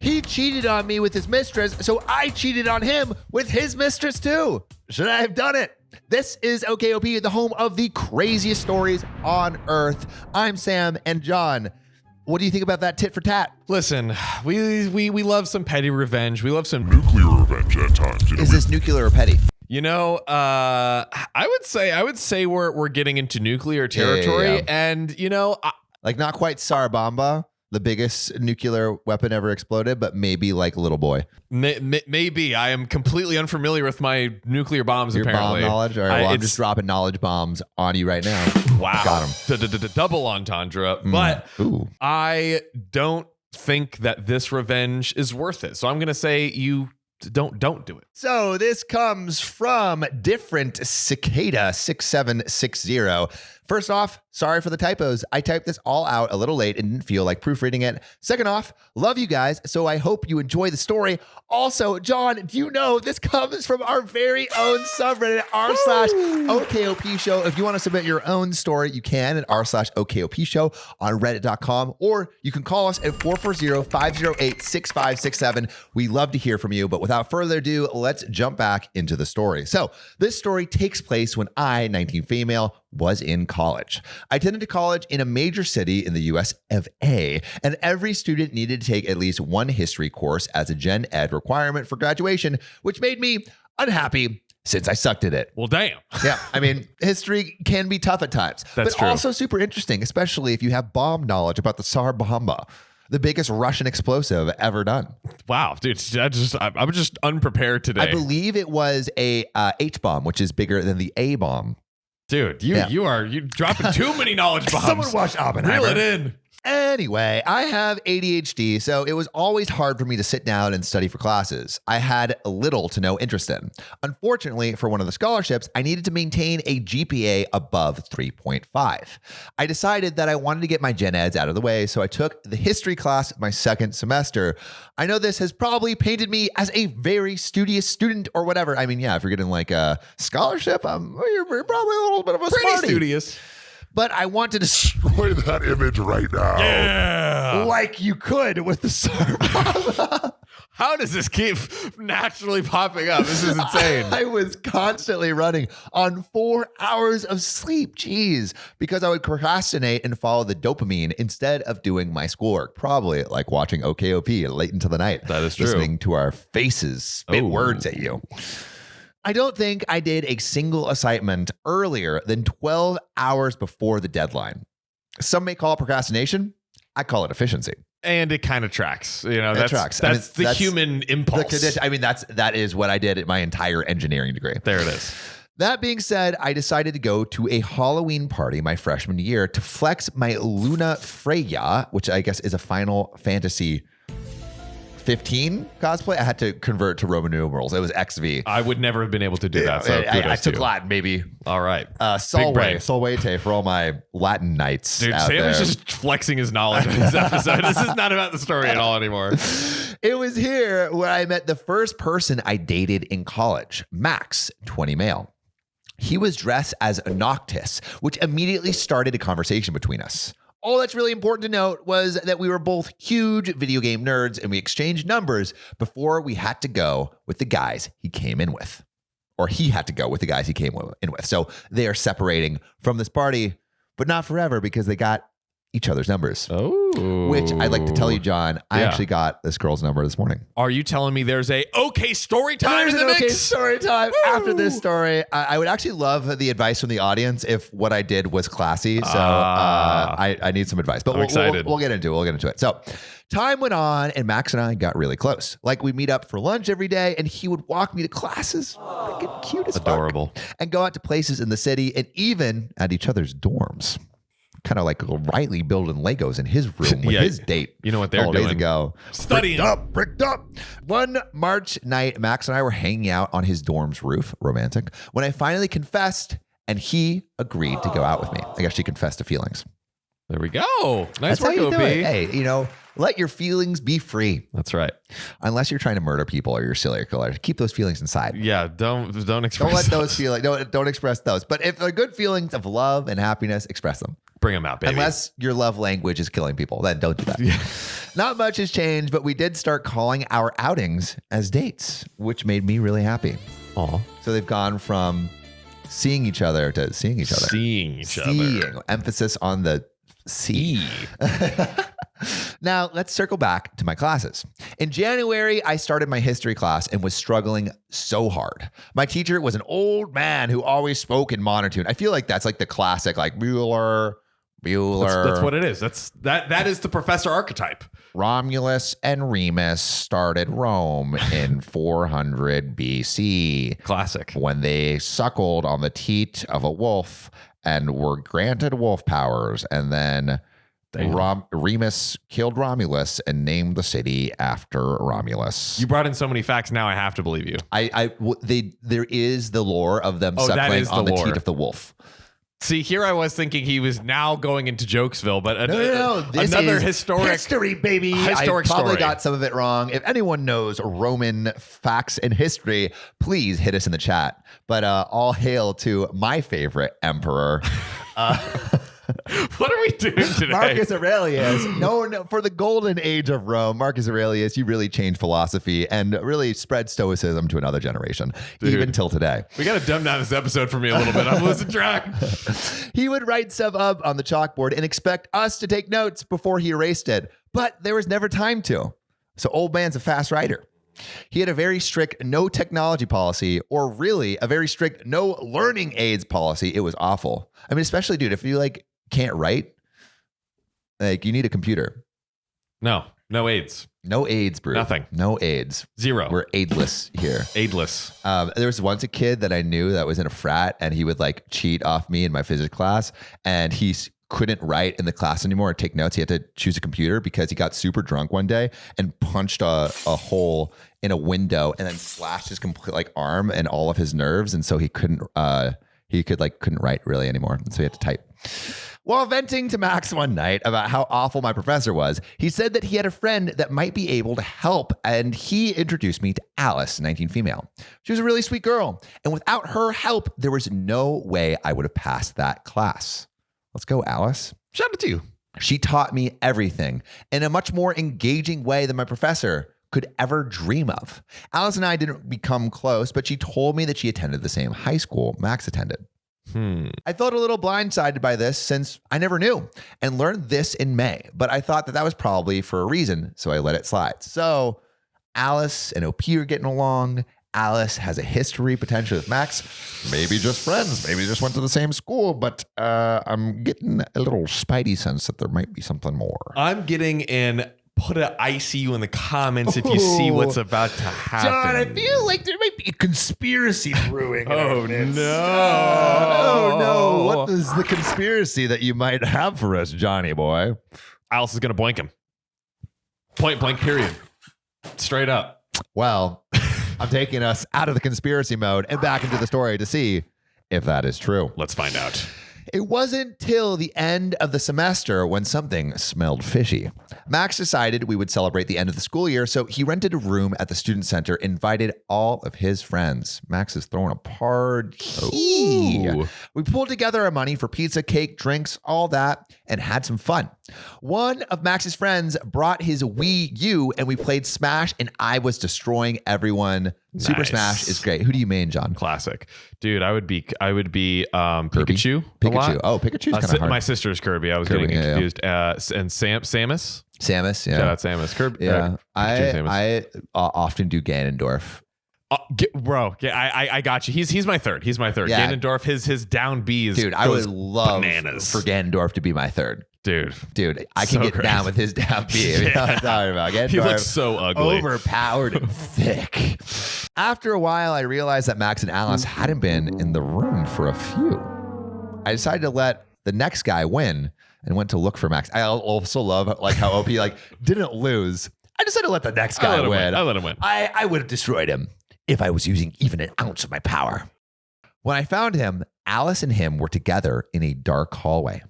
He cheated on me with his mistress, so I cheated on him with his mistress too. Should I have done it? This is OKOP, the home of the craziest stories on earth. I'm Sam and John. What do you think about that tit for tat? Listen, we love some petty revenge. We love some Nuclear revenge at times. Is this nuclear or petty? You know, I would say we're getting into nuclear territory, Yeah. and you know, Like not quite Sarabamba, the biggest nuclear weapon ever exploded, but maybe like Little Boy. maybe I am completely unfamiliar with my nuclear bombs. Your apparently, bomb knowledge? All right, well, I'm just dropping knowledge bombs on you right now. wow, Got him. Double entendre. But Ooh. I don't think that this revenge is worth it. So I'm gonna say you don't do it. So this comes from Different Cicada 6760. First off, sorry for the typos. I typed this all out a little late and didn't feel like proofreading it. Second off, love you guys, so I hope you enjoy the story. Also, John, do you know this comes from our very own subreddit, r/OKOP show. If you want to submit your own story, you can at r/OKOP show on reddit.com, or you can call us at 440-508-6567. We love to hear from you, but without further ado, let's jump back into the story. So this story takes place when I, 19 female, was in college. I attended to college in a major city in the US of A, and every student needed to take at least one history course as a gen ed requirement for graduation, which made me unhappy since I sucked at it. Well, damn. Yeah, I mean, history can be tough at times, That's but true. also super interesting, especially if you have bomb knowledge about the Tsar Bomba, the biggest Russian explosive ever done. Wow, dude, I'm just unprepared today. I believe it was a H bomb, which is bigger than the A bomb. Dude, you dropping too many knowledge bombs. Someone watch Oppenheimer. Reel it in. Anyway, I have ADHD, so it was always hard for me to sit down and study for classes I had little to no interest in. Unfortunately, for one of the scholarships, I needed to maintain a GPA above 3.5. I decided that I wanted to get my gen eds out of the way, so I took the history class my second semester. I know this has probably painted me as a very studious student or whatever. I mean, yeah, if you're getting like a scholarship, you're probably a little bit of a Pretty smarty. studious. But I wanted to Destroy that image right now. Yeah. like you could with the Tsar Bomba. How does this keep naturally popping up? This is insane. I was constantly running on 4 hours of sleep. Jeez. Because I would procrastinate and follow the dopamine instead of doing my schoolwork. Probably like watching OKOP late into the night. That is true. Listening to our faces spit words at you. I don't think I did a single assignment earlier than 12 hours before the deadline. Some may call it procrastination. I call it efficiency. And it kind of tracks. You know, It that's tracks. that's I mean, the human impulse. That is what I did at my entire engineering degree. There it is. That being said, I decided to go to a Halloween party my freshman year to flex my Luna Freya, which I guess is a Final Fantasy 15 cosplay. I had to convert to Roman numerals. It was XV. I would never have been able to do that. So I took you. Latin, maybe. All right. Solvete for all my Latin knights. Dude, out Sam there. is just flexing his knowledge in this episode. This is not about the story at all anymore. It was here where I met the first person I dated in college, Max, 20 male. He was dressed as a Noctis, which immediately started a conversation between us. All that's really important to note was that we were both huge video game nerds and we exchanged numbers before we had to go with the guys he came in with. Or he had to go with the guys he came in with. So they are separating from this party, but not forever because they got each other's numbers. Oh. Which I'd like to tell you, John, I actually got this girl's number this morning. Are you telling me there's a okay story time in the mix? Okay, story time. Woo! After this story, I would actually love the advice from the audience if what I did was classy. So I need some advice. But I'm excited. We'll get into it. So time went on and Max and I got really close. Like we'd meet up for lunch every day and he would walk me to classes. Freaking cute as fuck. Adorable. And go out to places in the city and even at each other's dorms. Kind of like Riley building Legos in his room with his date. You know what they're days doing? ago. Studying. Bricked up. One March night, Max and I were hanging out on his dorm's roof, romantic, when I finally confessed and he agreed to go out with me. I guess she confessed to feelings. There we go. Nice That's how work, you OP. do it. Hey, Let your feelings be free. That's right. Unless you're trying to murder people or you're a serial killer. Keep those feelings inside. Yeah, don't express Don't let those feelings, don't express those. But if they're good feelings of love and happiness, express them. Bring them out, baby. Unless your love language is killing people, then don't do that. Yeah. Not much has changed, but we did start calling our outings as dates, which made me really happy. Aw. So they've gone from seeing each other to seeing each other. Seeing each other. Emphasis on the C. Now, let's circle back to my classes. In January, I started my history class and was struggling so hard. My teacher was an old man who always spoke in monotone. I feel like that's like the classic, like Bueller. That's what it is. That is the professor archetype. Romulus and Remus started Rome in 400 BC. Classic. When they suckled on the teat of a wolf and were granted wolf powers, and then Remus killed Romulus and named the city after Romulus. You brought in so many facts. Now I have to believe you. There is the lore of them suckling on the teat of the wolf. See, here I was thinking he was now going into Jokesville, but No. This another is historic history, baby. Historic I probably story. got some of it wrong. If anyone knows Roman facts and history, please hit us in the chat. But all hail to my favorite emperor. What are we doing today? Marcus Aurelius, known for the golden age of Rome. Marcus Aurelius, you really changed philosophy and really spread stoicism to another generation, even till today. We got to dumb down this episode for me a little bit. I'm losing track. He would write stuff up on the chalkboard and expect us to take notes before he erased it, but there was never time to. So old man's a fast writer. He had a very strict no technology policy, or really a very strict no learning aids policy. It was awful. I mean, especially, dude, if you can't write, you need a computer. No aids. No aids, bro. Nothing. No aids. Zero. We're aidless here. Aidless. There was once a kid that I knew that was in a frat, and he would cheat off me in my physics class, and he couldn't write in the class anymore or take notes. He had to choose a computer because he got super drunk one day and punched a hole in a window and then slashed his complete arm and all of his nerves, and so he couldn't write really anymore, and so he had to type. While venting to Max one night about how awful my professor was, he said that he had a friend that might be able to help, and he introduced me to Alice, 19 female. She was a really sweet girl, and without her help, there was no way I would have passed that class. Let's go, Alice. Shout out to you. She taught me everything in a much more engaging way than my professor could ever dream of. Alice and I didn't become close, but she told me that she attended the same high school Max attended. I felt a little blindsided by this since I never knew, and learned this in May, but I thought that was probably for a reason, so I let it slide. So Alice and OP are getting along. Alice has a history potentially with Max. Maybe just friends. Maybe just went to the same school, but I'm getting a little spidey sense that there might be something more. I'm getting in. Put an ICU in the comments if you see what's about to happen. John, I feel like there might be a conspiracy brewing. Oh, no. Oh, no. What is the conspiracy that you might have for us, Johnny boy? Alice is going to blank him. Point blank, period. Straight up. Well, I'm taking us out of the conspiracy mode and back into the story to see if that is true. Let's find out. It wasn't till the end of the semester when something smelled fishy. Max decided we would celebrate the end of the school year, so he rented a room at the student center, invited all of his friends. Max is throwing a party. Ooh. We pulled together our money for pizza, cake, drinks, all that, and had some fun. One of Max's friends brought his Wii U, and we played Smash, and I was destroying everyone. Nice. Super Smash is great. Who do you main, John? Classic. Dude, I would be Pikachu. Pikachu. Oh, Pikachu's kind of hard. My sister's Kirby. I was Kirby, getting yeah, confused. And Samus. Samus, yeah. Shout out Samus. Kirby. Yeah. Samus. I often do Ganondorf. Bro, I got you. He's my third. He's my third. Yeah. Ganondorf, his down B's. Dude, I would love bananas. for Ganondorf to be my third. Dude, I can so get great. down with his down B. You know what I'm talking about. Ganondorf, He looks so ugly. overpowered and thick. After a while, I realized that Max and Alice hadn't been in the room for a few. I decided to let the next guy win and went to look for Max. I also love how OP didn't lose. I decided to let the next guy win. I let him win. I would have destroyed him if I was using even an ounce of my power. When I found him, Alice and him were together in a dark hallway.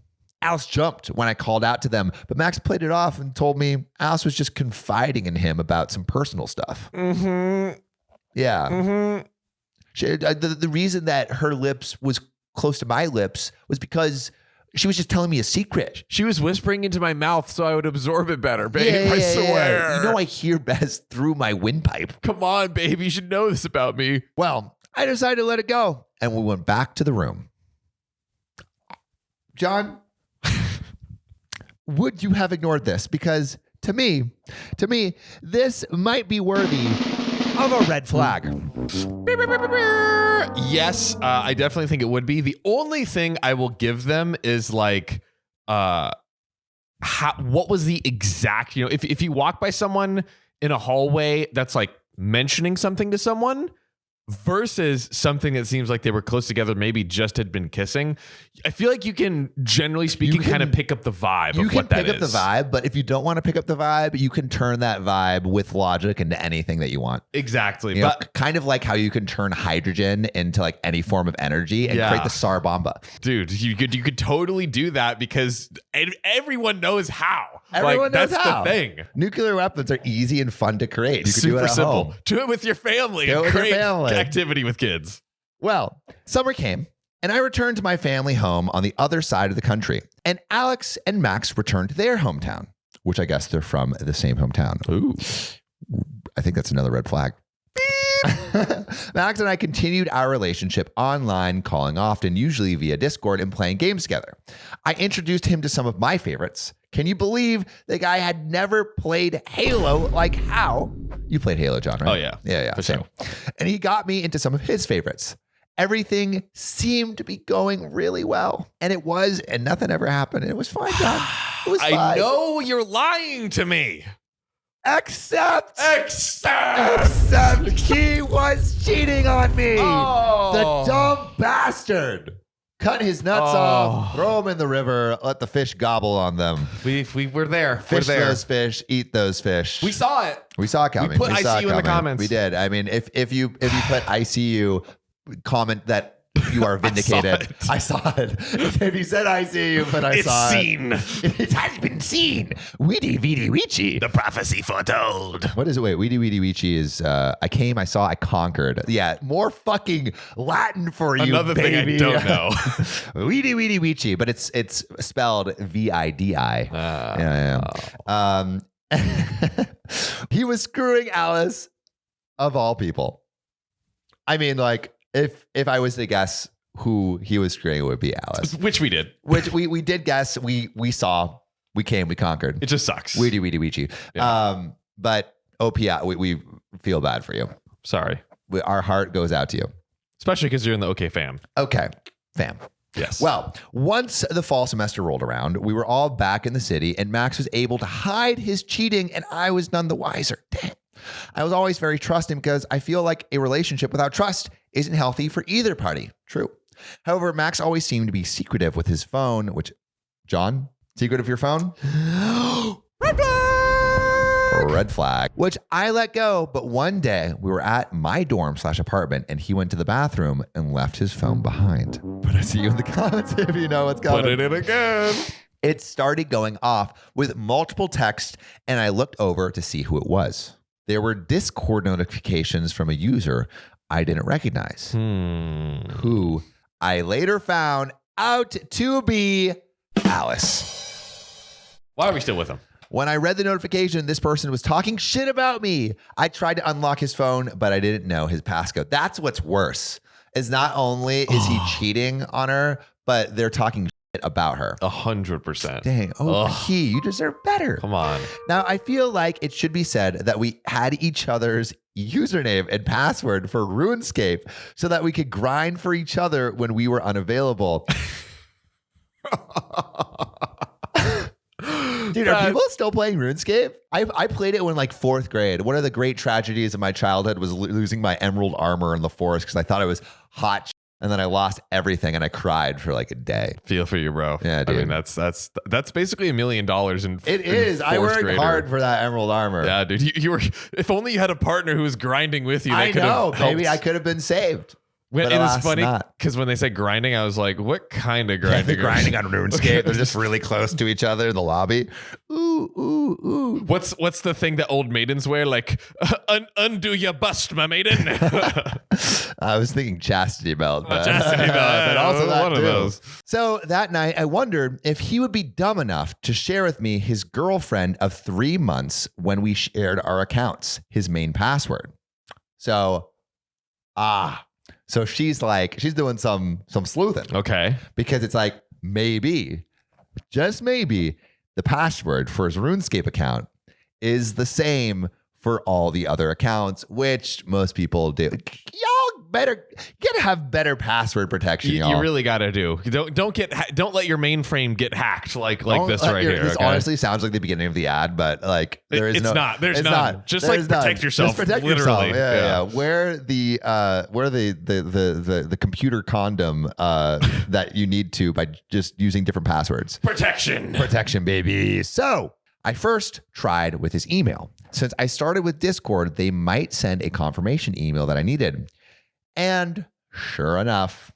Alice jumped when I called out to them, but Max played it off and told me Alice was just confiding in him about some personal stuff. Mm-hmm. Yeah. Mm-hmm. The reason that her lips was close to my lips was because she was just telling me a secret. She was whispering into my mouth so I would absorb it better, babe. I swear. You know I hear best through my windpipe. Come on, babe. You should know this about me. Well, I decided to let it go, and we went back to the room. John, would you have ignored this? Because to me, this might be worthy of a red flag. Yes, I definitely think it would be. The only thing I will give them is like, what was the exact, if you walk by someone in a hallway that's like mentioning something to someone versus something that seems like they were close together, maybe just had been kissing, I feel like you can, generally speaking, kind of pick up the vibe of what that is. You can pick up the vibe, but if you don't want to pick up the vibe, you can turn that vibe with logic into anything that you want. Exactly. You know, kind of like how you can turn hydrogen into like any form of energy and create the Tsar Bomba. Dude, you could totally do that because everyone knows how. Everyone knows that's how. The thing. Nuclear weapons are easy and fun to create. You can do it at simple. home. Do it with your family. Do it with your family. Activity with kids. Well, summer came, and I returned to my family home on the other side of the country. And Alex and Max returned to their hometown, which I guess they're from the same hometown. Ooh. I think that's another red flag. Max and I continued our relationship online, calling often, usually via Discord, and playing games together. I introduced him to some of my favorites. Can you believe the guy had never played Halo? Like how? You played Halo, John, right? Oh, yeah. Yeah. For Same. sure. And he got me into some of his favorites. Everything seemed to be going really well. And it was, and nothing ever happened. It was fine, John. It was fine. I know you're lying to me. Except he was cheating on me. Oh. The dumb bastard. Cut his nuts off, throw them in the river, let the fish gobble on them. We were there. Fish those fish, eat those fish. We saw it. We saw it coming. We put ICU in the comments. We did. I mean, if you put ICU, comment that you are vindicated. I saw it. If you said ICU, but I saw it. It's seen. It has been seen. Weedy weedy weechy. The prophecy foretold. What is it? Wait, weedy weedy weechy is I came, I saw, I conquered. Yeah, more fucking Latin for you, Another baby. thing I don't know. Weedy weedy weechy, but it's spelled VIDI. Yeah. He was screwing Alice, of all people. I mean, like, if I was to guess who he was screwing, it would be Alice. Which we did. Which we did guess. We saw. We came. We conquered. It just sucks. Weedy weedy weechy. Yeah. But OPI, we feel bad for you. Sorry. Our heart goes out to you. Especially because you're in the OK fam. Okay, fam. Yes. Well, once the fall semester rolled around, we were all back in the city, and Max was able to hide his cheating, and I was none the wiser. Damn. I was always very trusting because I feel like a relationship without trust isn't healthy for either party. True. However, Max always seemed to be secretive with his phone, which, John, secretive of your phone? Red flag! Red flag. Which I let go, but one day we were at my dorm/apartment and he went to the bathroom and left his phone behind. But I see you in the comments if you know what's coming. Put it in again. It started going off with multiple texts and I looked over to see who it was. There were Discord notifications from a user I didn't recognize, who I later found out to be Alice. Why are we still with him? When I read the notification, this person was talking shit about me. I tried to unlock his phone, but I didn't know his passcode. That's what's worse, is not only is he cheating on her, but they're talking about her. 100%. Dang. You deserve better. Come on. Now, I feel like it should be said that we had each other's username and password for RuneScape so that we could grind for each other when we were unavailable. Dude, are people still playing RuneScape? I played it when like 4th grade. One of the great tragedies of my childhood was losing my emerald armor in the forest because I thought it was hot. And then I lost everything and I cried for like a day. Feel for you, bro. Yeah, dude. I mean, that's basically $1 million in It is. I worked hard for that emerald armor. Yeah, dude. You were. If only you had a partner who was grinding with you. That I know, baby. I could have been saved. When, But it was alas, funny not. because when they said grinding, I was like, what kind of They're grinding? grinding on RuneScape. They're just really close to each other in the lobby. Ooh, ooh, ooh. What's the thing that old maidens wear? Like, undo your bust, my maiden. I was thinking chastity belt. But, Chastity belt. but also that One of too. those. So that night, I wondered if he would be dumb enough to share with me his girlfriend of 3 months when we shared our accounts, his main password. So she's doing some sleuthing. Okay. Because it's like, maybe, just maybe, the password for his RuneScape account is the same for all the other accounts, which most people do. Y'all gotta have better password protection, y'all. You really got to do. Don't let your mainframe get hacked like this right here. This okay? honestly sounds like the beginning of the ad, but like There's none. Just like protect yourself. Just protect literally. yourself. Yeah. Wear the computer condom that you need to by just using different passwords. Protection, baby. So I first tried with his email. Since I started with Discord, they might send a confirmation email that I needed. And sure enough,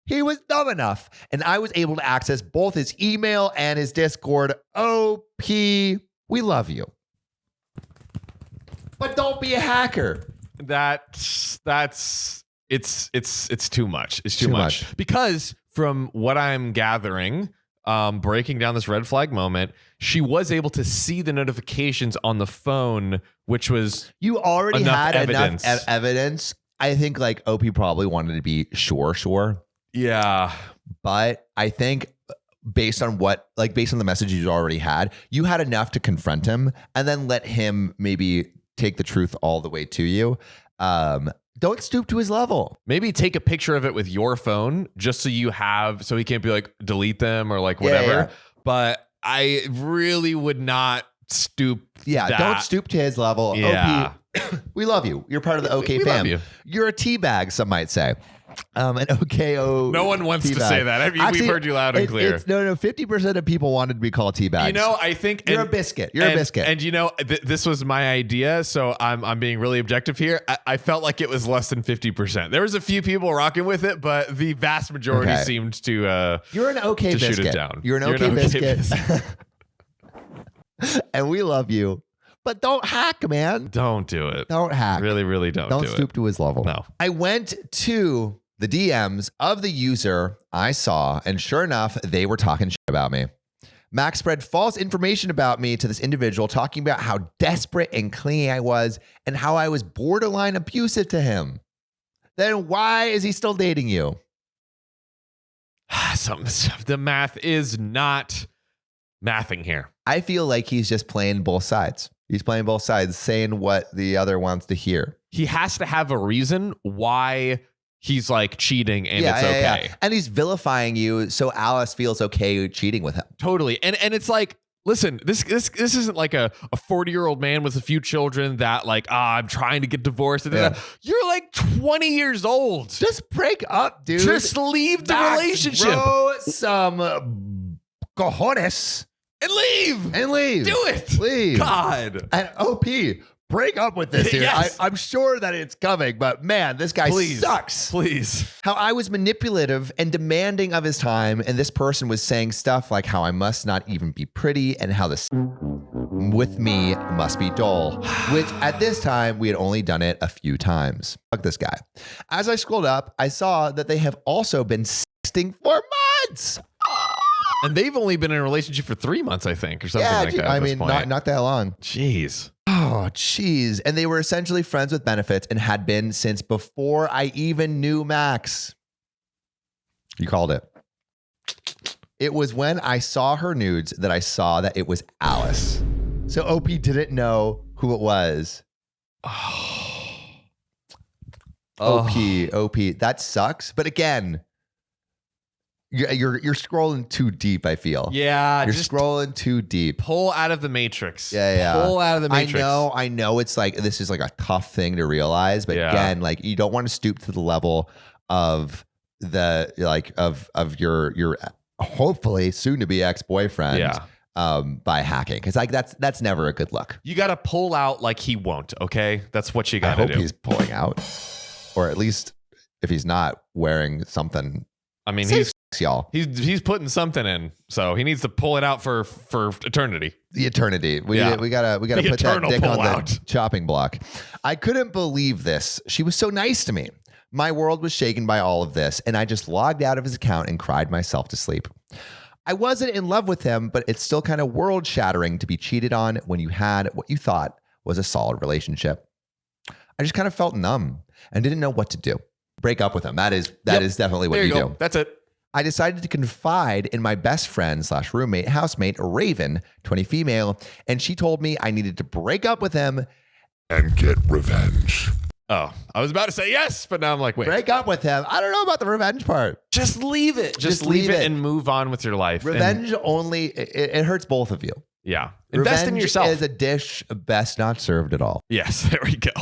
he was dumb enough, and I was able to access both his email and his Discord. OP, we love you. But don't be a hacker. It's too much. It's too much. Because from what I'm gathering, breaking down this red flag moment, she was able to see the notifications on the phone, which was You already enough had evidence. enough evidence. I think like OP probably wanted to be sure. Yeah. But I think based on the message you already had, you had enough to confront him and then let him maybe take the truth all the way to you. Don't stoop to his level. Maybe take a picture of it with your phone just so he can't be like delete them or like whatever. Yeah. But I really would not stoop. Yeah, don't stoop to his level. Yeah. OP, we love you. You're part of the OK we fam. love you. You're a teabag, some might say. An OKO. No one wants to teabag. say that. Actually, we've heard you loud and clear. 50% of people wanted to be called teabags. You know, I think You're a biscuit. You're a biscuit. And you know, this was my idea, so I'm being really objective here. I felt like it was less than 50%. There was a few people rocking with it, but the vast majority seemed to You're an okay to biscuit. shoot it down. You're an okay biscuit. And we love you. But don't hack, man. Don't do it. Don't hack. Really, really don't do stoop it. to his level. No. I went to the DMs of the user I saw, and sure enough, they were talking shit about me. Max spread false information about me to this individual, talking about how desperate and clingy I was and how I was borderline abusive to him. Then why is he still dating you? The math is not mathing here. I feel like he's just playing both sides. He's playing both sides, saying what the other wants to hear. He has to have a reason why he's like cheating and it's okay. Yeah. And he's vilifying you, so Alice feels okay cheating with him. Totally. And it's like, listen, this isn't like a 40-year-old man with a few children that like, I'm trying to get divorced. Yeah. You're like 20 years old. Just break up, dude. Just leave the Max, relationship. Bro, some cojones. And leave. Do it. Leave. God. And OP, break up with this dude. Yes. I'm sure that it's coming, but man, this guy sucks. Please. How I was manipulative and demanding of his time, and this person was saying stuff like how I must not even be pretty and how this with me must be dull, which at this time we had only done it a few times. Fuck this guy. As I scrolled up, I saw that they have also been sexting for months. And they've only been in a relationship for 3 months, I think, or something like that. I at this mean, point. not that long. Jeez. Oh, jeez. And they were essentially friends with benefits and had been since before I even knew Max. You called it. It was when I saw her nudes that I saw that it was Alice. So OP didn't know who it was. OP. That sucks. But again, you're scrolling too deep, I feel. Yeah. You're just scrolling too deep. pull out of the matrix. Yeah. Pull out of the matrix. I know it's like, this is like a tough thing to realize, but again, like you don't want to stoop to the level of the, like of your hopefully soon to be ex-boyfriend by hacking. Cause like that's never a good look. You got to pull out like he won't. Okay. That's what you I got to hope do. he's pulling out, or at least if he's not wearing something. I mean, Say y'all. he's putting something in, so he needs to pull it out for eternity. The eternity. We gotta The put that eternal dick on pullout. the chopping block. I couldn't believe this. She was so nice to me. My world was shaken by all of this, and I just logged out of his account and cried myself to sleep. I wasn't in love with him, but it's still kind of world shattering to be cheated on when you had what you thought was a solid relationship. I just kind of felt numb and didn't know what to do. Break up with him. That is definitely what There you go. do. That's it. I decided to confide in my best friend / roommate, housemate, Raven, 20 female, and she told me I needed to break up with him. And get revenge. Oh, I was about to say yes, but now I'm like, wait. Break up with him. I don't know about the revenge part. Just leave it. Just leave it and move on with your life. Revenge only, it hurts both of you. Yeah. Invest in Revenge yourself. is a dish best not served at all. Yes, there we go.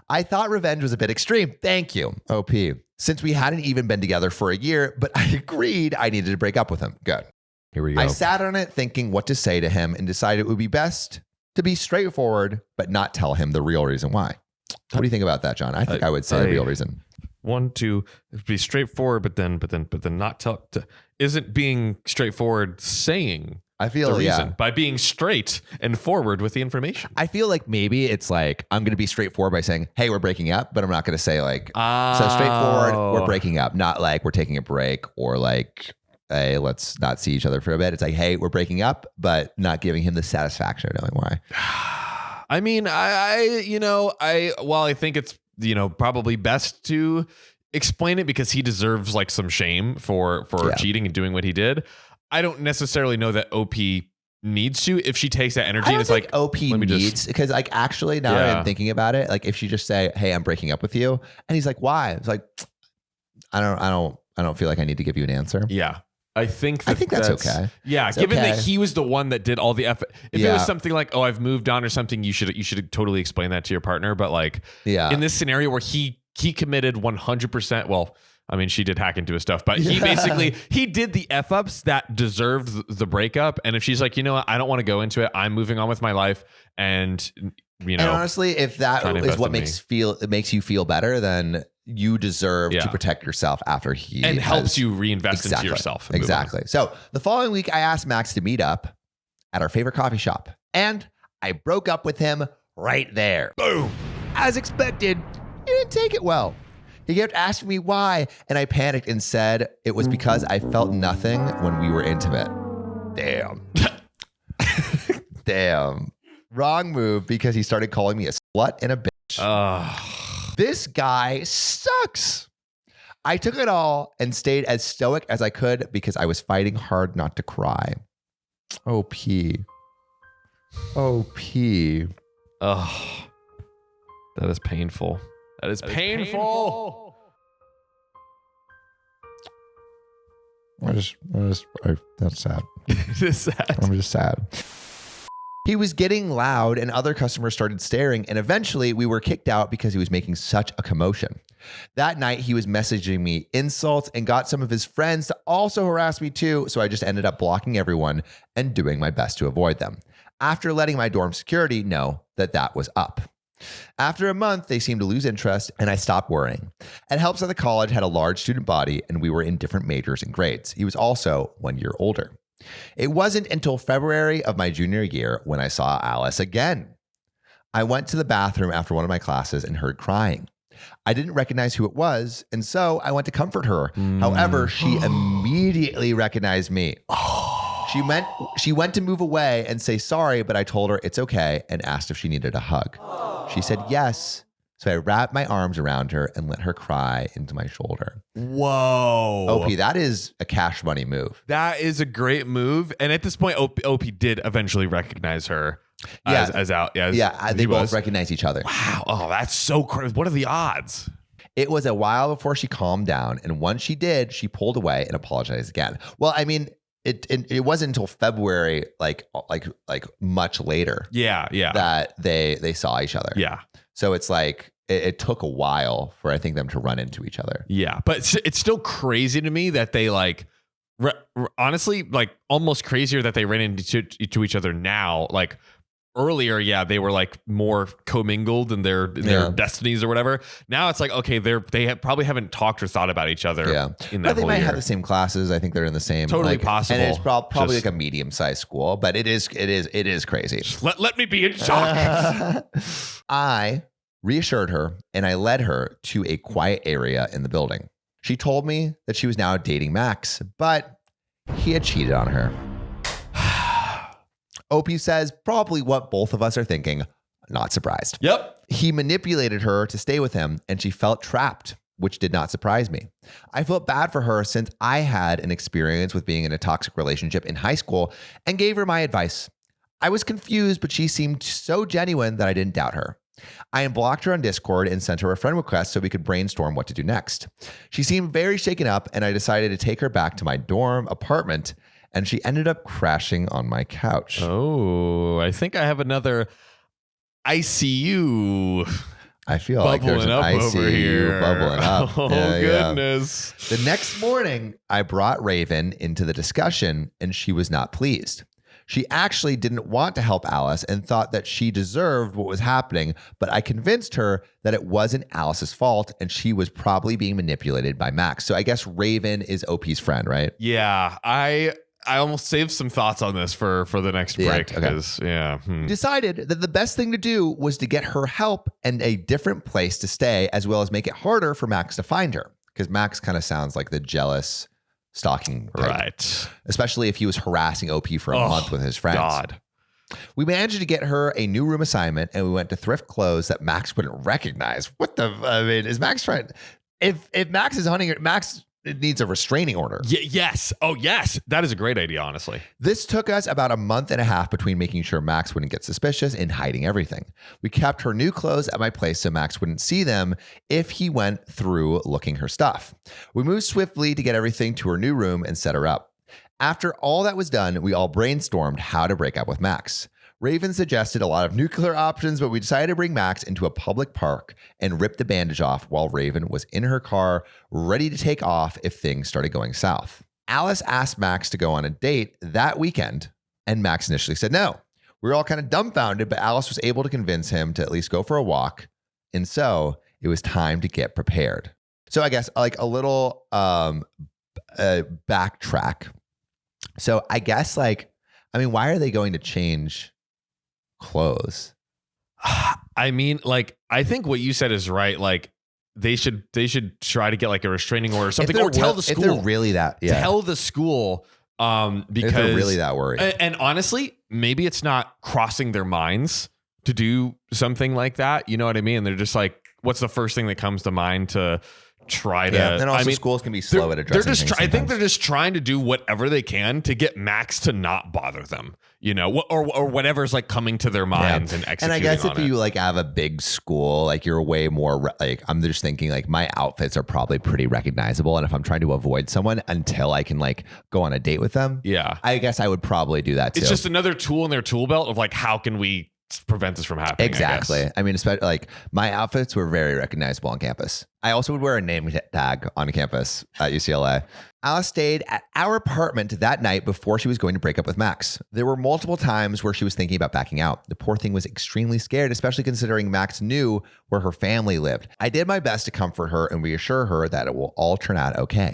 I thought revenge was a bit extreme. Thank you, OP. Since we hadn't even been together for a year, but I agreed I needed to break up with him. Good. Here we go. I sat on it thinking what to say to him and decided it would be best to be straightforward, but not tell him the real reason why. What do you think about that, John? I think I would say the real reason. 1, 2, be straightforward, but then not tell. Isn't being straightforward saying I feel the reason by being straight and forward with the information? I feel like maybe it's like I'm going to be straightforward by saying, "Hey, we're breaking up," but I'm not going to say like so straightforward. We're breaking up, not like we're taking a break or like, "Hey, let's not see each other for a bit." It's like, "Hey, we're breaking up," but not giving him the satisfaction of knowing why. I mean, while I think it's, probably best to explain it because he deserves like some shame for cheating and doing what he did. I don't necessarily know that OP needs to. If she takes that energy, I don't it's think like OP needs, because like actually now that I'm thinking about it, like if she just say, "Hey, I'm breaking up with you," and he's like, "Why?" It's like, I don't feel like I need to give you an answer. Yeah. I think that's okay. Yeah, It's given okay. that he was the one that did all the effort. If it was something like, "Oh, I've moved on" or something, you should totally explain that to your partner. But like, in this scenario where he committed 100%. Well, I mean, she did hack into his stuff, but he did the F ups that deserved the breakup. And if she's like, "You know what, I don't want to go into it. I'm moving on with my life," and and honestly, if that is what makes you feel better, then you deserve to protect yourself after he and helps you reinvest into yourself. Exactly. So the following week, I asked Max to meet up at our favorite coffee shop, and I broke up with him right there. Boom. As expected, he didn't take it well. He kept asking me why, and I panicked and said it was because I felt nothing when we were intimate. Damn. Damn. Wrong move, because he started calling me a slut and a bitch. This guy sucks. I took it all and stayed as stoic as I could because I was fighting hard not to cry. OP. Oh, that is painful. That is painful. That's sad. It is sad. I'm just sad. He was getting loud and other customers started staring, and eventually we were kicked out because he was making such a commotion. That night he was messaging me insults and got some of his friends to also harass me too, so I just ended up blocking everyone and doing my best to avoid them, after letting my dorm security know that was up. After a month, they seemed to lose interest and I stopped worrying. It helps that the college had a large student body and we were in different majors and grades. He was also 1 year older. It wasn't until February of my junior year when I saw Alice again. I went to the bathroom after one of my classes and heard crying. I didn't recognize who it was, and so I went to comfort her. However, she immediately recognized me. She went to move away and say sorry, but I told her it's okay and asked if she needed a hug. She said yes. So I wrapped my arms around her and let her cry into my shoulder. Whoa. OP, that is a cash money move. That is a great move. And at this point, OP did eventually recognize her as out. They both recognize each other. Wow. Oh, that's so crazy. What are the odds? It was a while before she calmed down. And once she did, she pulled away and apologized again. Well, I mean, it wasn't until February, like much later. Yeah. That they saw each other. Yeah. So it's like, it took a while for, I think, them to run into each other. Yeah. But it's still crazy to me that they like, honestly, like almost crazier that they ran into each other now. Like earlier, yeah, they were like more commingled in their destinies or whatever. Now it's like, okay, probably haven't talked or thought about each other. Yeah, in but that they whole might year. have the same classes. I think they're in the same. Totally possible. And it's probably Just- like a medium-sized school, but it is crazy. Let me be in shock. I reassured her and I led her to a quiet area in the building. She told me that she was now dating Max, but he had cheated on her. OP says probably what both of us are thinking. Not surprised. Yep. He manipulated her to stay with him and she felt trapped, which did not surprise me. I felt bad for her since I had an experience with being in a toxic relationship in high school and gave her my advice. I was confused, but she seemed so genuine that I didn't doubt her. I unblocked her on Discord and sent her a friend request so we could brainstorm what to do next. She seemed very shaken up and I decided to take her back to my dorm apartment and she ended up crashing on my couch. Oh, I think I have another ICU I feel like there's bubbling an up over ICU here. bubbling up. Oh, Yeah, yeah. goodness. The next morning, I brought Raven into the discussion and she was not pleased. She actually didn't want to help Alice and thought that she deserved what was happening, but I convinced her that it wasn't Alice's fault and she was probably being manipulated by Max. So I guess Raven is OP's friend, right? Yeah, I almost saved some thoughts on this for the next The break. end, okay. Because, yeah. Decided that the best thing to do was to get her help and a different place to stay, as well as make it harder for Max to find her. Because Max kind of sounds like the jealous stalking type. Right. Especially if he was harassing OP for a month with his friends. God. We managed to get her a new room assignment and we went to thrift clothes that Max wouldn't recognize. Is Max trying? If Max is hunting her, Max needs a restraining order. Yes. Oh, yes. That is a great idea, honestly. This took us about a month and a half between making sure Max wouldn't get suspicious and hiding everything. We kept her new clothes at my place so Max wouldn't see them if he went through looking her stuff. We moved swiftly to get everything to her new room and set her up. After all that was done, we all brainstormed how to break up with Max. Raven suggested a lot of nuclear options, but we decided to bring Max into a public park and rip the bandage off while Raven was in her car, ready to take off if things started going south. Alice asked Max to go on a date that weekend, and Max initially said no. We were all kind of dumbfounded, but Alice was able to convince him to at least go for a walk, and so it was time to get prepared. So I guess like a little backtrack. So I guess why are they going to change clothes? I mean, like, I think what you said is right. Like, they should try to get like a restraining order or something, or tell the school. If they're really that, yeah. Tell the school, because if they're really that worried. And honestly, maybe it's not crossing their minds to do something like that. You know what I mean? They're just like, what's the first thing that comes to mind to try to? And also schools can be slow at addressing things I think sometimes. they're just trying to do whatever they can to get Max to not bother them, or whatever's like coming to their minds and executing. And I guess if on you like have a big school, like you're way more like, I'm just thinking like my outfits are probably pretty recognizable. And if I'm trying to avoid someone until I can like go on a date with them, yeah, I guess I would probably do that too. It's just another tool in their tool belt of like, how can we prevent this from happening? Exactly. I mean, especially like my outfits were very recognizable on campus. I also would wear a name tag on campus at UCLA. Alice stayed at our apartment that night before she was going to break up with Max. There were multiple times where she was thinking about backing out. The poor thing was extremely scared, especially considering Max knew where her family lived. I did my best to comfort her and reassure her that it will all turn out okay.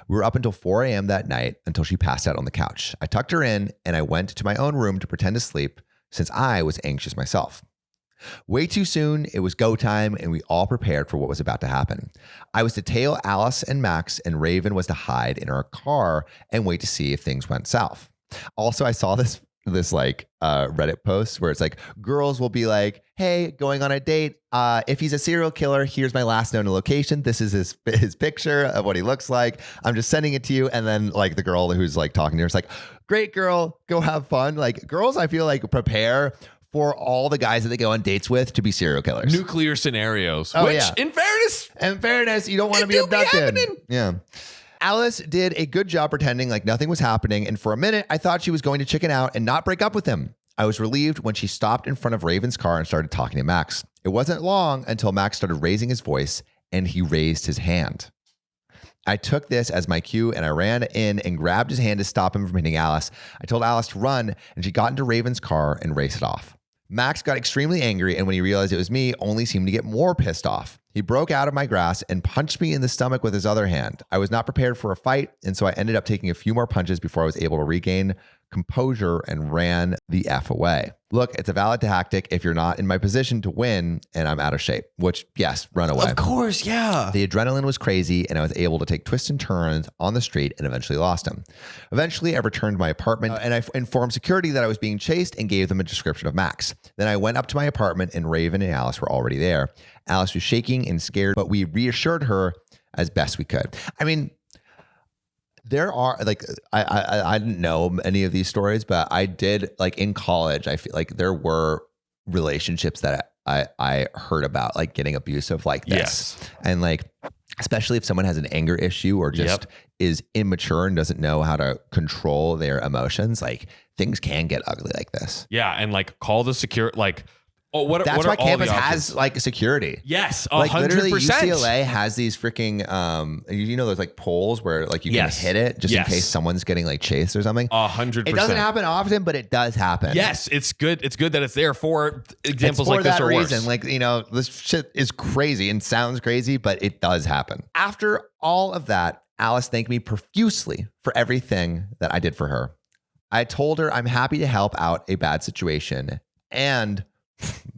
We were up until 4 a.m. that night until she passed out on the couch. I tucked her in and I went to my own room to pretend to sleep, since I was anxious myself. Way too soon, it was go time, and we all prepared for what was about to happen. I was to tail Alice and Max, and Raven was to hide in our car and wait to see if things went south. Also, I saw this Reddit post where it's like, girls will be like, hey, going on a date. If he's a serial killer, here's my last known location. This is his picture of what he looks like. I'm just sending it to you. And then like the girl who's like talking to her is like, great girl, go have fun. Like girls, I feel like prepare for all the guys that they go on dates with to be serial killers. Nuclear scenarios. Oh, which, yeah. in fairness, you don't want to be do abducted. happening. Yeah. Alice did a good job pretending like nothing was happening, and for a minute, I thought she was going to chicken out and not break up with him. I was relieved when she stopped in front of Raven's car and started talking to Max. It wasn't long until Max started raising his voice, and he raised his hand. I took this as my cue, and I ran in and grabbed his hand to stop him from hitting Alice. I told Alice to run, and she got into Raven's car and raced it off. Max got extremely angry, and when he realized it was me, only seemed to get more pissed off. He broke out of my grasp and punched me in the stomach with his other hand. I was not prepared for a fight, and so I ended up taking a few more punches before I was able to regain composure and ran the F away. Look, it's a valid tactic if you're not in my position to win and I'm out of shape, which, yes, run away. Of course, yeah. The adrenaline was crazy, and I was able to take twists and turns on the street and eventually lost him. Eventually, I returned to my apartment and I informed security that I was being chased and gave them a description of Max. Then I went up to my apartment and Raven and Alice were already there. Alice was shaking and scared, but we reassured her as best we could. I mean, there are like, I didn't know any of these stories, but I did, like, in college, I feel like there were relationships that I heard about, like, getting abusive like this. Yes. And like, especially if someone has an anger issue or just is immature and doesn't know how to control their emotions, like, things can get ugly like this. Yeah. And like, call the secure, like, what That's what why are all campus the options? has like security. Yes, 100%. Like literally UCLA has these freaking, those like poles where like you can hit it just in case someone's getting like chased or something. 100%. It doesn't happen often, but it does happen. Yes, it's good. It's good that it's there for examples it's for like this that or reason. worse. Like, this shit is crazy and sounds crazy, but it does happen. After all of that, Alice thanked me profusely for everything that I did for her. I told her I'm happy to help out a bad situation, and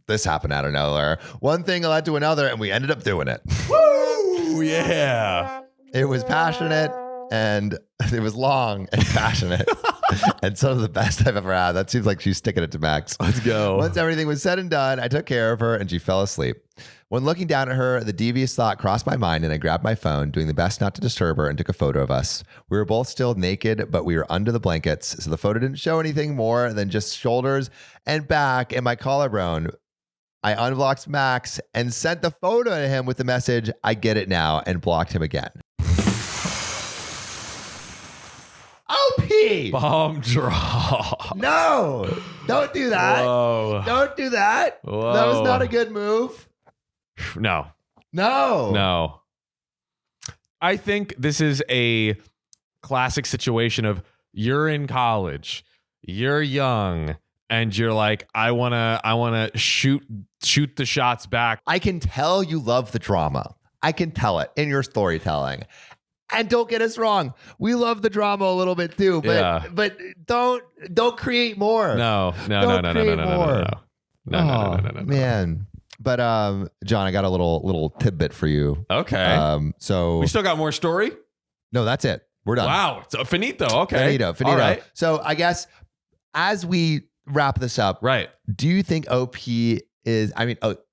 this happened out of nowhere. One thing led to another, and we ended up doing it. Woo! Yeah. It was passionate, and it was long and passionate. And some of the best I've ever had. That seems like she's sticking it to Max. Let's go. Once everything was said and done, I took care of her, and she fell asleep. When looking down at her, the devious thought crossed my mind, and I grabbed my phone, doing the best not to disturb her, and took a photo of us. We were both still naked, but we were under the blankets, so the photo didn't show anything more than just shoulders and back and my collarbone. I unblocked Max and sent the photo to him with the message, "I get it now," and blocked him again. OP! Bomb drop. No! Don't do that. Whoa. Don't do that. Whoa. That was not a good move. No. No. I think this is a classic situation of you're in college, you're young, and you're like, I wanna shoot the shots back. I can tell you love the drama. I can tell it in your storytelling. And don't get us wrong, we love the drama a little bit too, but don't create more. No. Man. But John, I got a little tidbit for you. Okay. So we still got more story? No, that's it. We're done. Wow. So finito. Okay. Finito. All right. So I guess as we wrap this up, Right. do you think OP is,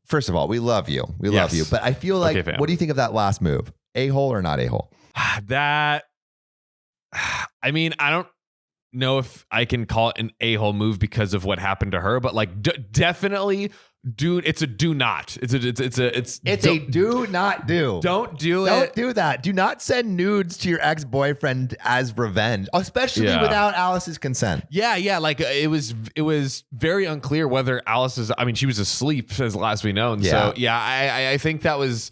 first of all, we love you. We love you. But I feel like, Okay, fam. what do you think of that last move? A-hole or not a-hole? I don't know if I can call it an a-hole move because of what happened to her, but like definitely, dude, it's a do not. It's a do not do. Don't do it. Don't do that. Do not send nudes to your ex-boyfriend as revenge, especially without Alice's consent. Yeah. Like it was very unclear whether she was asleep as last we know. And so I think that was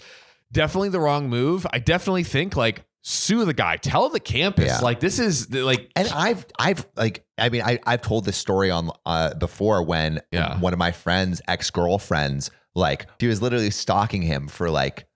definitely the wrong move. I definitely think like sue the guy, tell the campus, like this is like, and I've told this story on before when one of my friends' ex-girlfriends, like she was literally stalking him for like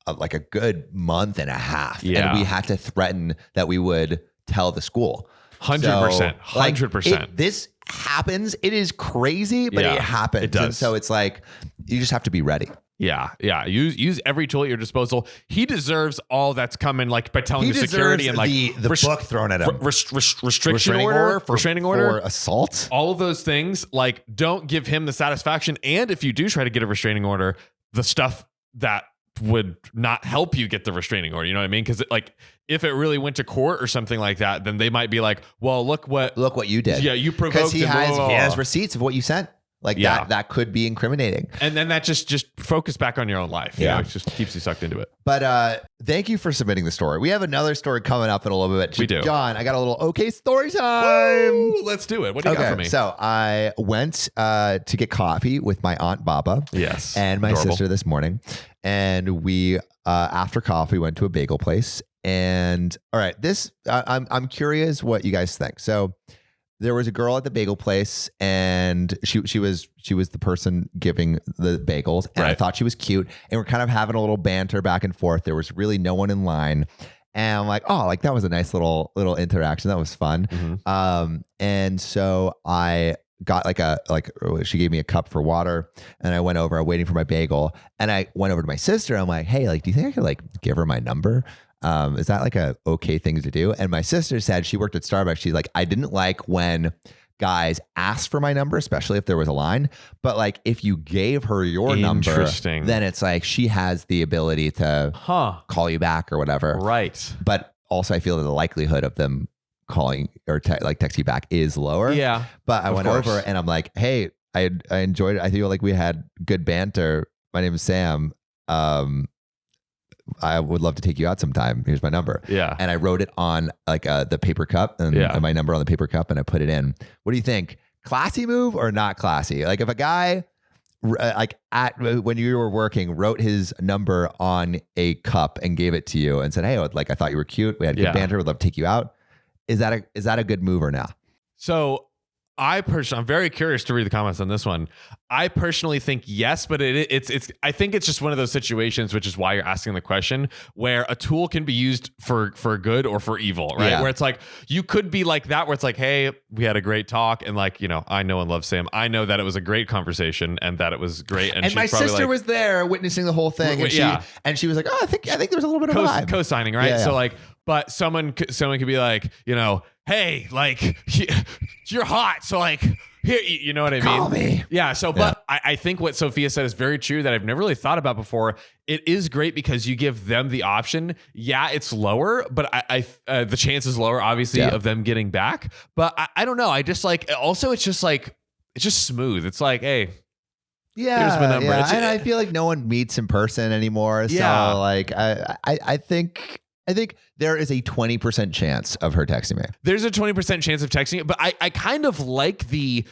a good month and a half. And we had to threaten that we would tell the school. 100%. 100%. This happens. It is crazy, but it happens. It does. And so it's like, you just have to be ready. Yeah. Use every tool at your disposal. He deserves all that's coming, like by telling the security and like the book thrown at him, restraining order for assault, all of those things. Like, don't give him the satisfaction. And if you do try to get a restraining order, the stuff that would not help you get the restraining order. You know what I mean? Because like, if it really went to court or something like that, then they might be like, "Well, look what you did. Yeah, you provoked." Because he has receipts of what you sent. Like that could be incriminating. And then that just focus back on your own life. You know, it just keeps you sucked into it. But thank you for submitting the story. We have another story coming up in a little bit. We do. John, I got a little okay story time. Woo, let's do it. What do you got for me? So I went to get coffee with my Aunt Baba. Yes. And my sister this morning. And we, after coffee, went to a bagel place. And all right, I'm curious what you guys think. So there was a girl at the bagel place, and she was the person giving the bagels, and I thought she was cute, and we're kind of having a little banter back and forth. There was really no one in line, and I'm like, oh, like that was a nice little interaction. That was fun. And so I got she gave me a cup for water, and I went over, waiting for my bagel, and I went over to my sister. I'm like, hey, like, do you think I could like give her my number? Is that like a okay thing to do? And my sister said, she worked at Starbucks. She's like, I didn't like when guys asked for my number, especially if there was a line. But like, if you gave her your number, then it's like she has the ability to call you back or whatever. Right. But also, I feel that the likelihood of them calling or text you back is lower. Yeah. But I went over and I'm like, hey, I enjoyed it. I feel like we had good banter. My name is Sam. I would love to take you out sometime. Here's my number. Yeah. And I wrote it on like the paper cup and my number on the paper cup, and I put it in. What do you think? Classy move or not classy? Like if a guy when you were working wrote his number on a cup and gave it to you and said, hey, like I thought you were cute. We had good banter. Would love to take you out. Is that a good move or not? So I'm very curious to read the comments on this one. I personally think yes, but I think it's just one of those situations, which is why you're asking the question, where a tool can be used for good or for evil, right? Yeah. Where it's like, you could be like that, where it's like, hey, we had a great talk, and like, I know and love Sam. I know that it was a great conversation and that it was great. And my sister was there witnessing the whole thing, and she was like, oh, I think there's a little bit of a vibe. Co-signing, right? Yeah. So like, but someone could be like, hey, like you're hot, so like here, you know what I mean? Call me. Yeah. So, but I think what Sophia said is very true that I've never really thought about before. It is great because you give them the option. Yeah, it's lower, but the chance is lower, obviously, of them getting back. But I don't know. I just like, also, it's just smooth. It's like, hey, here's my number. Yeah. And I feel like no one meets in person anymore. So like, I think there is a 20% chance of her texting me. There's a 20% chance of texting it, but I kind of like the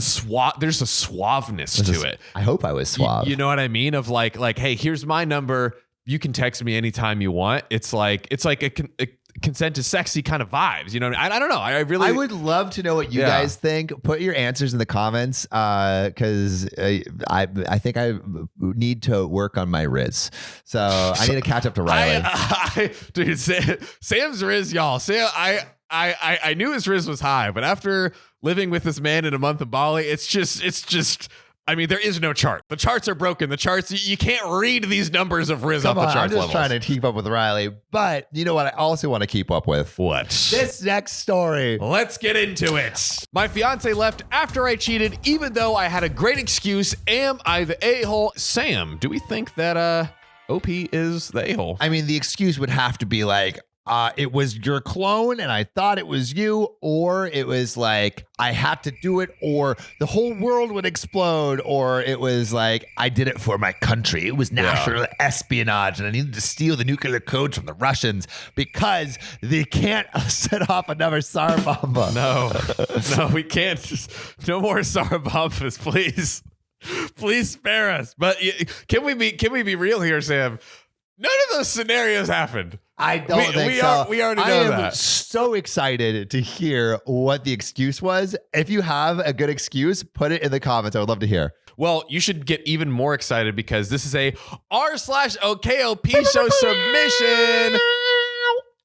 suave. There's a suaveness to it. I hope I was suave. You know what I mean? Of like, hey, here's my number. You can text me anytime you want. It's like a consent is sexy kind of vibes. You know what I mean? I don't know. I would love to know what you guys think. Put your answers in the comments because I think I need to work on my Riz. So I need to catch up to Riley. Dude, Sam's Riz, y'all. Sam, I knew his Riz was high, but after living with this man in a month in Bali, it's just. I mean, there is no chart. The charts are broken. The charts, you can't read these numbers of Riz off the chart levels. I'm just trying to keep up with Riley. But you know what I also want to keep up with? What? This next story. Let's get into it. My fiance left after I cheated, even though I had a great excuse. Am I the a-hole? Sam, do we think that OP is the a-hole? I mean, the excuse would have to be like, it was your clone and I thought it was you, or it was like I had to do it, or the whole world would explode, or it was like I did it for my country. It was national espionage and I needed to steal the nuclear codes from the Russians because they can't set off another Tsar Bomba. No, we can't. No more Tsar Bombas, please. Please spare us. But can we be real here, Sam? None of those scenarios happened. I don't think so. We already know that. I am so excited to hear what the excuse was. If you have a good excuse, put it in the comments. I would love to hear. Well, you should get even more excited because this is a r/OKOP show submission.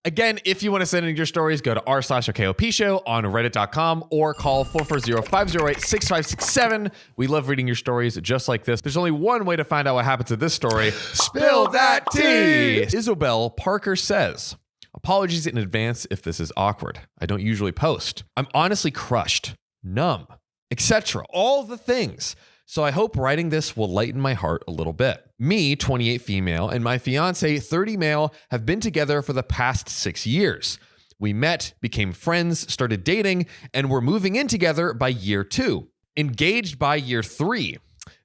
Again, if you want to send in your stories, go to r/OKOP show on reddit.com or call 440-508-6567. We love reading your stories just like this. There's only one way to find out what happened to this story. Spill that tea! Isabel Parker says, apologies in advance if this is awkward. I don't usually post. I'm honestly crushed, numb, etc. All the things. So I hope writing this will lighten my heart a little bit. Me, 28 female, and my fiance, 30 male, have been together for the past 6 years. We met, became friends, started dating, and we're moving in together by year 2. Engaged by year 3.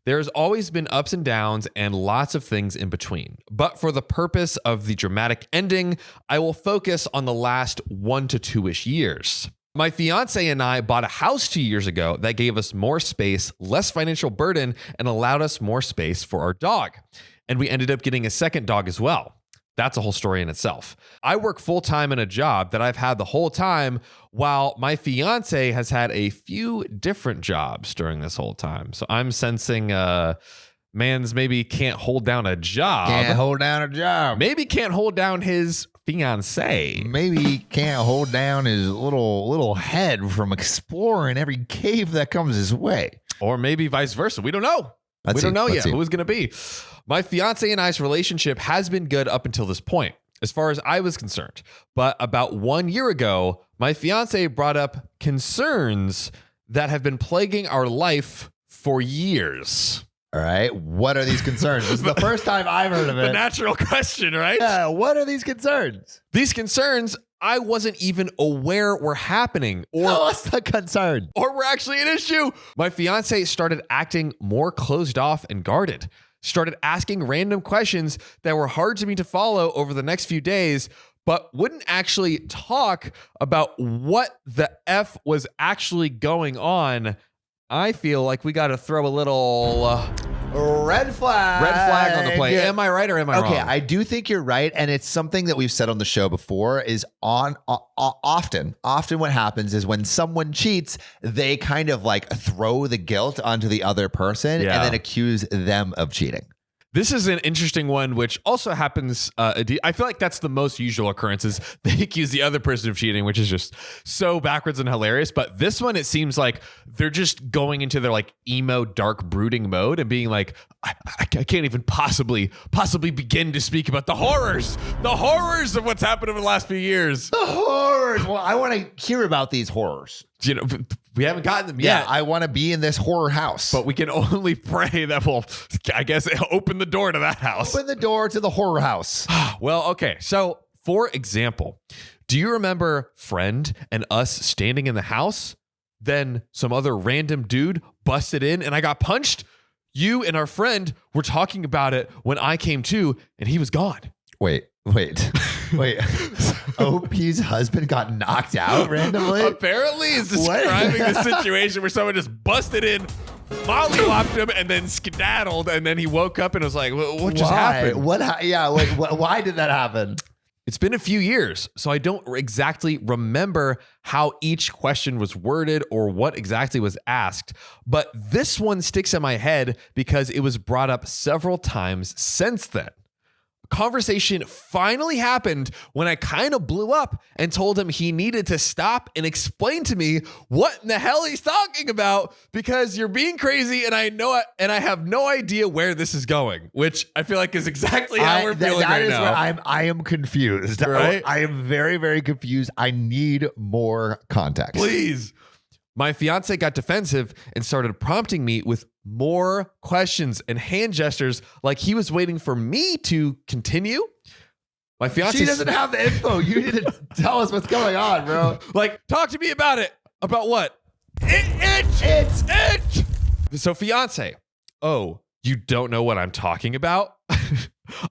There's always been ups and downs and lots of things in between. But for the purpose of the dramatic ending, I will focus on the last 1 to 2-ish years. My fiance and I bought a house 2 years ago that gave us more space, less financial burden, and allowed us more space for our dog. And we ended up getting a second dog as well. That's a whole story in itself. I work full-time in a job that I've had the whole time, while my fiance has had a few different jobs during this whole time. So I'm sensing man's maybe can't hold down a job. Can't hold down a job. Maybe can't hold down his fiance. Maybe can't hold down his little head from exploring every cave that comes his way. Or maybe vice versa. We don't know. Let's we don't see. know Let's yet see. who it's going to be. My fiance and I's relationship has been good up until this point, as far as I was concerned. But about 1 year ago, my fiance brought up concerns that have been plaguing our life for years. All right. What are these concerns? This is the first time I've heard of it. The natural question, right? Yeah. What are these concerns? These concerns I wasn't even aware were happening Tell us the concern. or were actually an issue. My fiance started acting more closed off and guarded, started asking random questions that were hard to me to follow over the next few days, but wouldn't actually talk about what the F was actually going on. I feel like we got to throw a little Red flag on the play. Am I right or am I wrong? Okay, I do think you're right, and it's something that we've said on the show before. Is often what happens is when someone cheats, they kind of like throw the guilt onto the other person Yeah. and then accuse them of cheating. This is an interesting one, which also happens. I feel like that's the most usual occurrences. They accuse the other person of cheating, which is just so backwards and hilarious. But this one, it seems like they're just going into their like emo, dark, brooding mode and being like, I can't even possibly begin to speak about the horrors of what's happened over the last few years. The horrors. Well, I want to hear about these horrors. You know, we haven't gotten them Yeah, yet. I want to be in this horror house. But we can only pray that will, I guess, open the door to that house. Open the door to the horror house. Well, okay. So, for example, do you remember friend and us standing in the house? Then some other random dude busted in and I got punched. You and our friend were talking about it when I came to and he was gone. Wait. OP's husband got knocked out randomly? Apparently, he's describing the situation where someone just busted in, mollywopped him, and then skedaddled, and then he woke up and was like, "What just happened?" Why did that happen? It's been a few years, so I don't exactly remember how each question was worded or what exactly was asked, but this one sticks in my head because it was brought up several times since then. Conversation finally happened when I kind of blew up and told him he needed to stop and explain to me what in the hell he's talking about because you're being crazy and I know it and I have no idea where this is going, which I feel like is exactly how we're feeling right now. Where I am confused. Right? I am very, very confused. I need more context. Please. My fiance got defensive and started prompting me with more questions and hand gestures like he was waiting for me to continue. My fiance She doesn't have the info. You need to tell us what's going on, bro. like, talk to me about it. About what? Itch. So fiance, oh, you don't know what I'm talking about?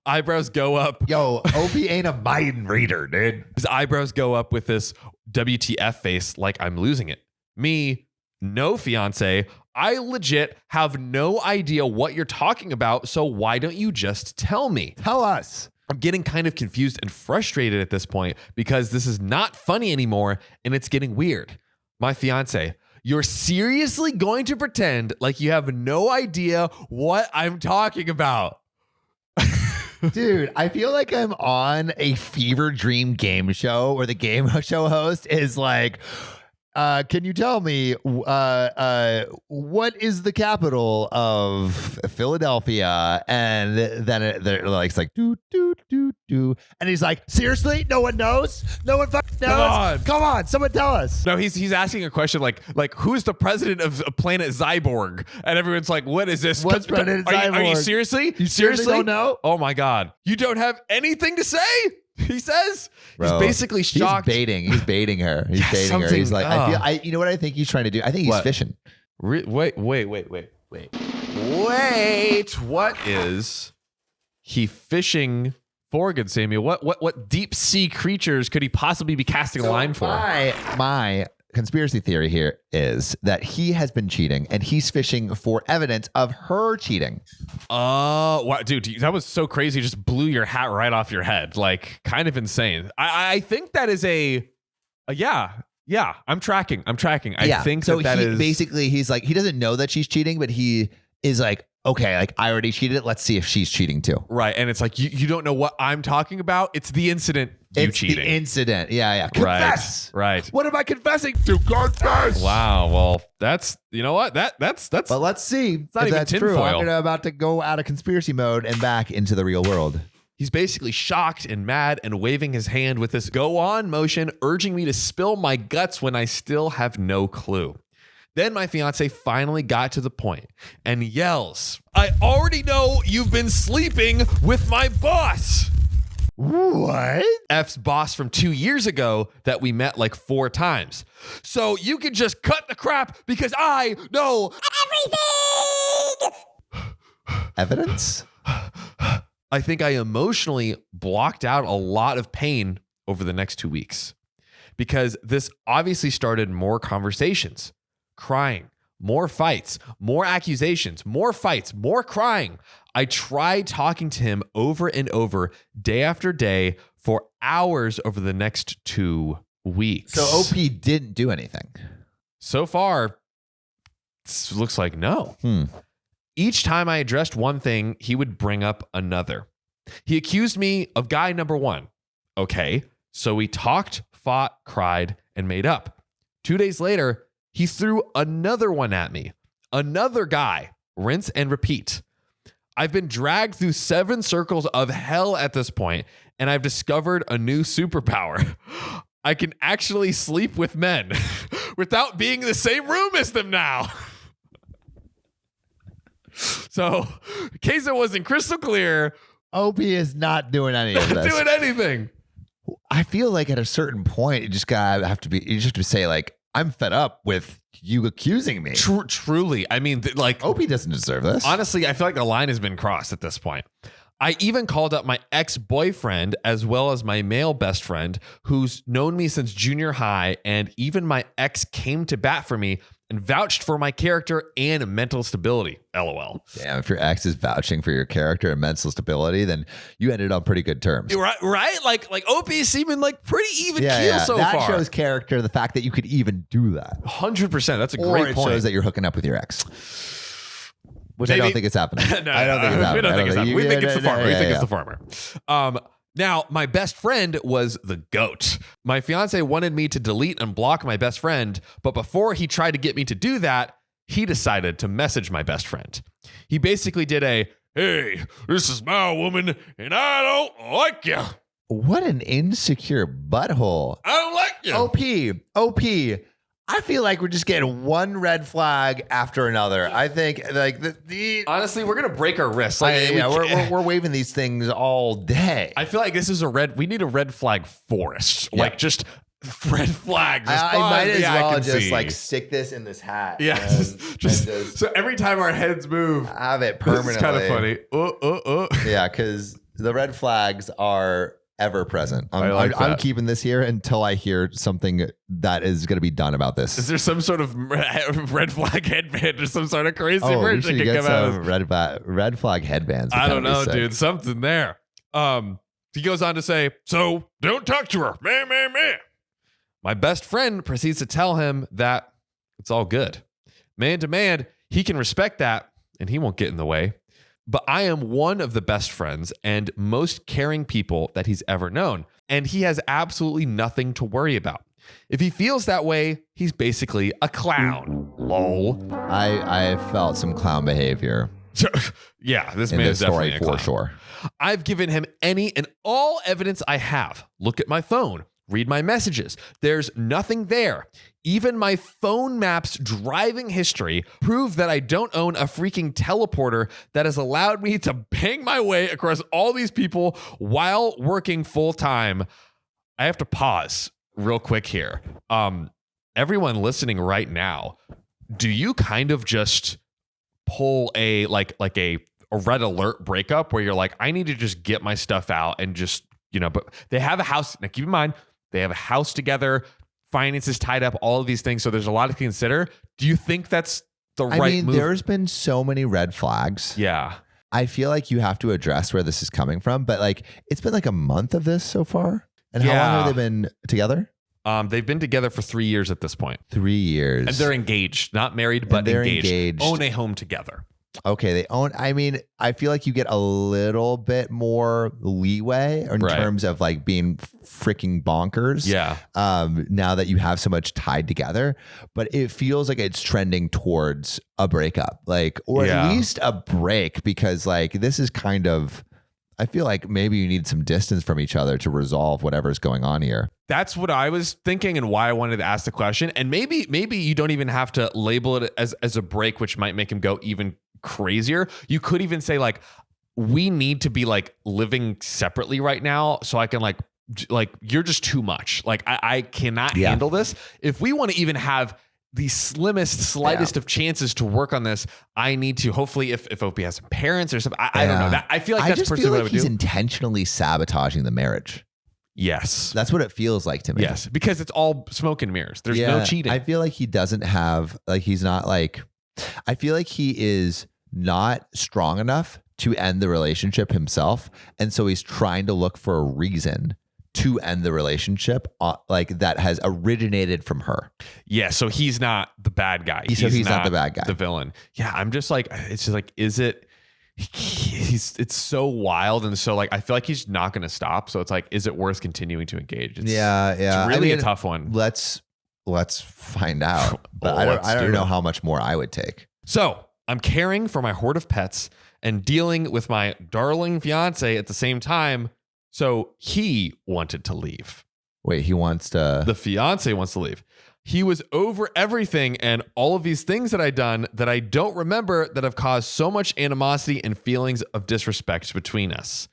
Eyebrows go up. Yo, OP ain't a mind reader, dude. His eyebrows go up with this WTF face like I'm losing it. Me, no fiance, I legit have no idea what you're talking about, so why don't you just tell me? Tell us. I'm getting kind of confused and frustrated at this point because this is not funny anymore and it's getting weird. My fiance, you're seriously going to pretend like you have no idea what I'm talking about? Dude, I feel like I'm on a fever dream game show where the game show host is like, can you tell me what is the capital of Philadelphia? And then they're like, it's like, do, do, do, do. And he's like, seriously? No one knows? No one fucking knows? Come on, someone tell us. No, he's asking a question like who's the president of planet Zyborg? And everyone's like, what is this? What's President Are you Zyborg? seriously? You seriously don't know? Oh my God. You don't have anything to say? He says. Bro, he's basically shocked. He's baiting her. He's baiting her. He's like, you know what I think he's trying to do? I think he's fishing. Wait. What is he fishing for, good Samuel? What deep sea creatures could he possibly be casting a line for? My conspiracy theory here is that he has been cheating and he's fishing for evidence of her cheating. Oh, wow, dude, that was so crazy. Just blew your hat right off your head. Like, kind of insane. I think that is yeah. I'm tracking. I think so. that is basically he's like, he doesn't know that she's cheating, but he is like, okay, like I already cheated. Let's see if she's cheating too. right. And it's like you don't know what I'm talking about. It's the incident. It's cheating. the incident. Yeah. Confess. Right. What am I confessing? To confess. Wow. Well, that's you know what that's. But let's see if not even that's true. tinfoil. I'm about to go out of conspiracy mode and back into the real world. He's basically shocked and mad and waving his hand with this go on motion, urging me to spill my guts when I still have no clue. Then my fiance finally got to the point and yells, "I already know you've been sleeping with my boss." What? F's boss from 2 years ago that we met like 4 times. So you can just cut the crap because I know everything. Evidence? I think I emotionally blocked out a lot of pain over the next 2 weeks because this obviously started more conversations, crying, more fights, more accusations, more fights, more crying. I tried talking to him over and over, day after day, for hours over the next 2 weeks. So OP didn't do anything. So far, looks like no. Each time I addressed one thing, he would bring up another. He accused me of guy number 1. Okay, so we talked, fought, cried, and made up. 2 days later, he threw another one at me. Another guy. Rinse and repeat. I've been dragged through 7 circles of hell at this point, and I've discovered a new superpower. I can actually sleep with men without being in the same room as them now. So, in case it wasn't crystal clear, OP is not doing any of not this. doing anything. I feel like at a certain point, you just have to say like, I'm fed up with you accusing me. Truly. I mean, like, OP doesn't deserve this. honestly, I feel like the line has been crossed at this point. I even called up my ex-boyfriend as well as my male best friend who's known me since junior high, and even my ex came to bat for me and vouched for my character and mental stability. LOL. Damn, if your ex is vouching for your character and mental stability, then you ended on pretty good terms. Right? Like OP is seeming like pretty even keel so that far. That shows character, the fact that you could even do that. 100%. That's a Or great it point. shows that you're hooking up with your ex. Which Maybe. I don't think it's happening. No, I don't think it's happening. We don't think it's happening. We think it's the farmer. We think it's the the farmer. Now, my best friend was the GOAT. My fiance wanted me to delete and block my best friend, but before he tried to get me to do that, he decided to message my best friend. He basically did a, "Hey, this is my woman, and I don't like you. What an insecure butthole. I don't like you." OP. I feel like we're just getting one red flag after another. I think like Honestly, we're gonna break our wrists. we're waving these things all day. I feel like this is we need a red flag forest. Yeah. Like just red flag. I might as I well can just see. like stick this in this hat. Yeah, and just so every time our heads move, have it permanently. it's kind of funny. Yeah, because the red flags are ever present. I'm that. keeping this here until I hear something that is going to be done about this. Is there some sort of red flag headband or some sort of crazy we merch that should can get come out of some red flag headbands. I don't That'd be know, sick. dude. Something there. He goes on to say, "So don't talk to her, man. My best friend proceeds to tell him that it's all good. Man to man, he can respect that and he won't get in the way. But I am one of the best friends and most caring people that he's ever known, and he has absolutely nothing to worry about. If he feels that way, he's basically a clown. Lol." I felt some clown behavior So, yeah, this in man this is definitely story a for clown. sure. I've given him any and all evidence I have. Look at my phone. Read my messages. There's nothing there. Even my phone maps driving history prove that I don't own a freaking teleporter that has allowed me to bang my way across all these people while working full time. I have to pause real quick here. Everyone listening right now, do you kind of just pull a like a red alert breakup where you're like, I need to just get my stuff out and just, but they have a house. Now keep in mind, they have a house together. finances tied up, all of these things. So there's a lot to consider. Do you think that's the right move? There's been so many red flags. Yeah. I feel like you have to address where this is coming from, but like it's been like a month of this so far. And how long have they been together? They've been together for 3 years at this point. 3 years. And they're engaged, not married, but engaged. Own a home together. Okay, they own. I mean, I feel like you get a little bit more leeway in terms of like being freaking bonkers. Yeah. Now that you have so much tied together, but it feels like it's trending towards a breakup, like, or at least a break, because like this is kind of. I feel like maybe you need some distance from each other to resolve whatever's going on here. That's what I was thinking and why I wanted to ask the question. And maybe you don't even have to label it as a break, which might make him go even crazier. You could even say like, we need to be like living separately right now. So I can like you're just too much. Like I cannot handle this. If we want to even have the slightest of chances to work on this, I need to, hopefully if Opie has some parents or something, I don't know. I feel like that's personally what I would do. He's intentionally sabotaging the marriage. Yes. That's what it feels like to me. Yes. Because it's all smoke and mirrors. There's no cheating. I feel like he doesn't have, like, he's not like, I feel like he is not strong enough to end the relationship himself. And so he's trying to look for a reason to end the relationship, like that has originated from her. Yeah, so he's not the bad guy. He's not the bad guy. The villain. Yeah, I'm just like, it's just like, is it? It's so wild, and so like I feel like he's not going to stop. So it's like, is it worth continuing to engage? It's really a tough one. Let's find out. But I don't know how much more I would take. So I'm caring for my horde of pets and dealing with my darling fiance at the same time. So he wanted to leave. Wait, he wants to... The fiance wants to leave. He was over everything and all of these things that I'd done that I don't remember that have caused so much animosity and feelings of disrespect between us.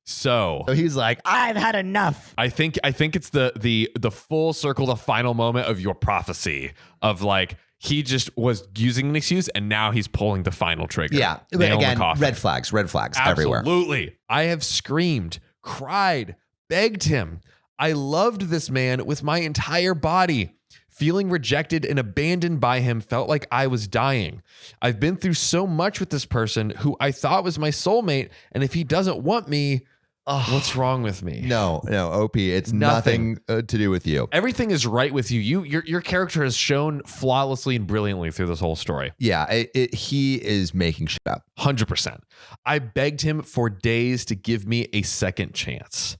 So he's like, I've had enough. I think it's the full circle, the final moment of your prophecy of like, he just was using an excuse and now he's pulling the final trigger. Yeah. But again, red flags everywhere. Absolutely. I have screamed, cried, begged him. I loved this man with my entire body. Feeling rejected and abandoned by him felt like I was dying. I've been through so much with this person who I thought was my soulmate. And if he doesn't want me, what's wrong with me? No, OP, it's nothing to do with you. Everything is right with you. Your character has shown flawlessly and brilliantly through this whole story. Yeah, he is making shit up. 100%. I begged him for days to give me a second chance.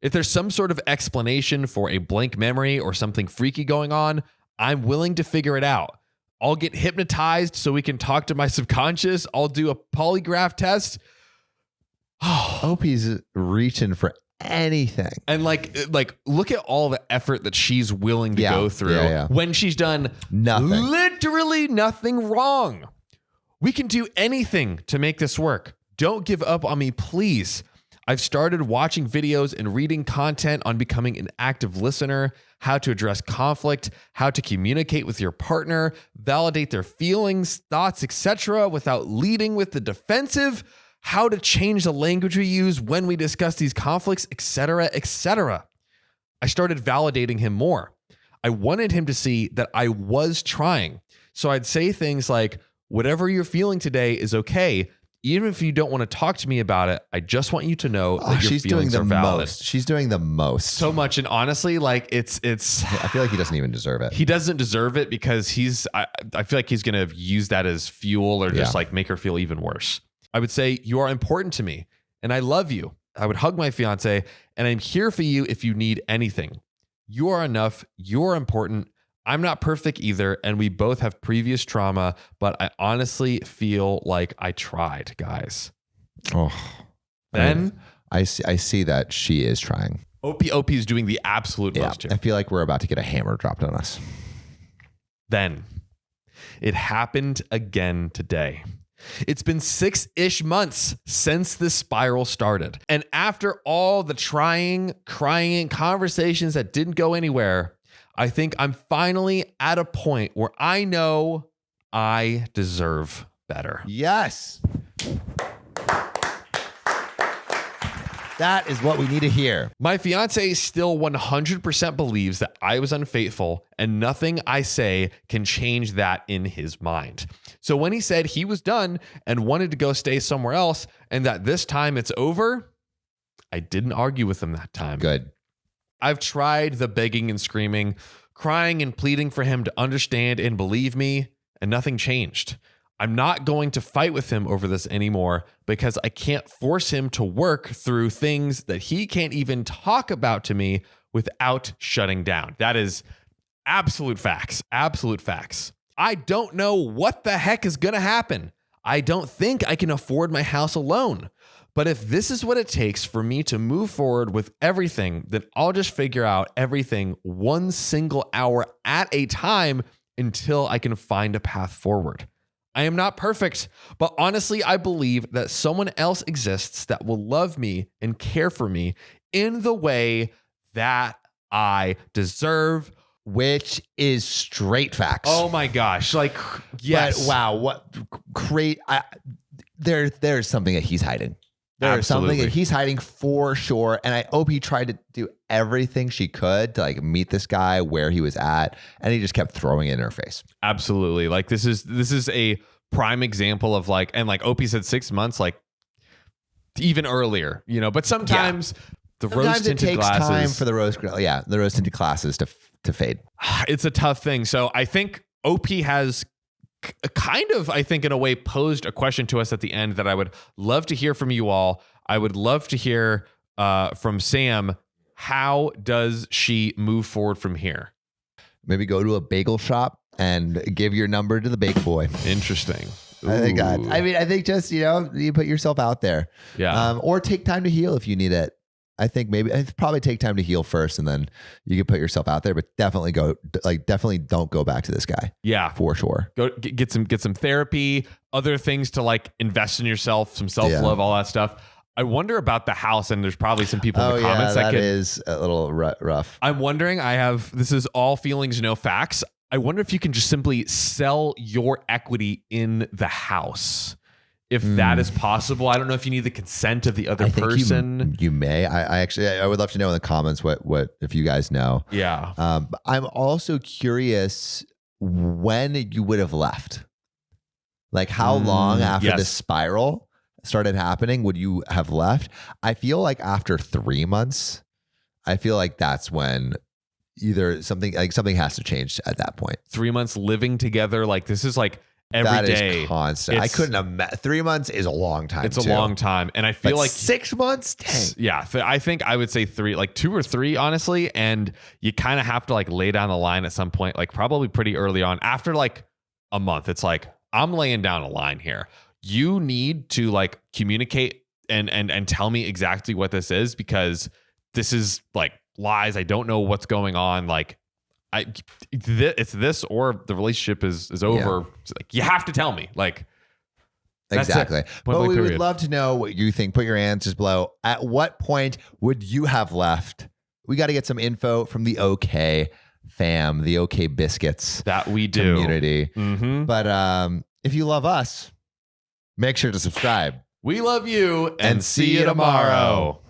If there's some sort of explanation for a blank memory or something freaky going on, I'm willing to figure it out. I'll get hypnotized so we can talk to my subconscious. I'll do a polygraph test. OP's reaching for anything. And like look at all the effort that she's willing to go through when she's done literally nothing wrong. We can do anything to make this work. Don't give up on me, please. I've started watching videos and reading content on becoming an active listener, how to address conflict, how to communicate with your partner, validate their feelings, thoughts, etc. without leading with the defensive, how to change the language we use when we discuss these conflicts, etc., etc. I started validating him more. I wanted him to see that I was trying. So I'd say things like, whatever you're feeling today is okay. Even if you don't want to talk to me about it, I just want you to know that your feelings are valid. She's doing the most. So much. And honestly, like it's. I feel like he doesn't even deserve it. He doesn't deserve it because I feel like he's going to use that as fuel or just like make her feel even worse. I would say, you are important to me and I love you. I would hug my fiance and I'm here for you if you need anything. You are enough. You're important. I'm not perfect either, and we both have previous trauma, but I honestly feel like I tried, guys. Oh, then I see that she is trying. OP is doing the absolute most here. I feel like we're about to get a hammer dropped on us. Then it happened again today. It's been 6-ish months since this spiral started. And after all the trying, crying, conversations that didn't go anywhere, I think I'm finally at a point where I know I deserve better. Yes. That is what we need to hear. My fiance still 100% believes that I was unfaithful, and nothing I say can change that in his mind. So when he said he was done and wanted to go stay somewhere else and that this time it's over, I didn't argue with him that time. Good. I've tried the begging and screaming, crying and pleading for him to understand and believe me, and nothing changed. I'm not going to fight with him over this anymore because I can't force him to work through things that he can't even talk about to me without shutting down. That is absolute facts. Absolute facts. I don't know what the heck is going to happen. I don't think I can afford my house alone. But if this is what it takes for me to move forward with everything, then I'll just figure out everything one single hour at a time until I can find a path forward. I am not perfect, but honestly, I believe that someone else exists that will love me and care for me in the way that I deserve. Which is straight facts. Oh my gosh. Like, yes. But wow, what great. There's something that he's hiding. There's something that he's hiding for sure. And I hope he tried to do everything she could to like meet this guy where he was at. And he just kept throwing it in her face. Absolutely. Like this is a prime example of like, and like Opie said 6 months, like even earlier, you know, but sometimes the rose tinted glasses. Time for the rose tinted glasses to fade. It's a tough thing. So I think Opie has kind of, I think in a way, posed a question to us at the end that I would love to hear from you all. I would love to hear from Sam. How does she move forward from here? Maybe go to a bagel shop and give your number to the bagel boy. Interesting. I think just, you put yourself out there. Yeah. Or take time to heal if you need it. I think probably take time to heal first and then you can put yourself out there, but definitely don't go back to this guy. Yeah. For sure. Go get some therapy, other things to like invest in yourself, some self-love, all that stuff. I wonder about the house, and there's probably some people in the comments that is a little rough. I'm wondering, this is all feelings, no facts. I wonder if you can just simply sell your equity in the house. If that is possible. I don't know if you need the consent of the other person. You may. I would love to know in the comments what if you guys know. Yeah. I'm also curious when you would have left. Like how long after the spiral started happening would you have left? I feel like after 3 months, I feel like that's when either something has to change at that point. 3 months living together, like this is like every that day. Is constant. I couldn't imagine. 3 months is a long time. It's a long time. And I feel like 6 months? Dang. Yeah. I think I would say 3, like 2 or 3, honestly. And you kind of have to like lay down the line at some point, like probably pretty early on. After like a month, it's like, I'm laying down a line here. You need to like communicate and tell me exactly what this is, because this is like lies. I don't know what's going on. Like, it's this or the relationship is over. Yeah. Like, you have to tell me. Like, exactly. But we would love to know what you think. Put your answers below. At what point would you have left? We got to get some info from the OK fam, the OK Biscuits that we do community. Mm-hmm. But if you love us, make sure to subscribe. We love you and see you tomorrow.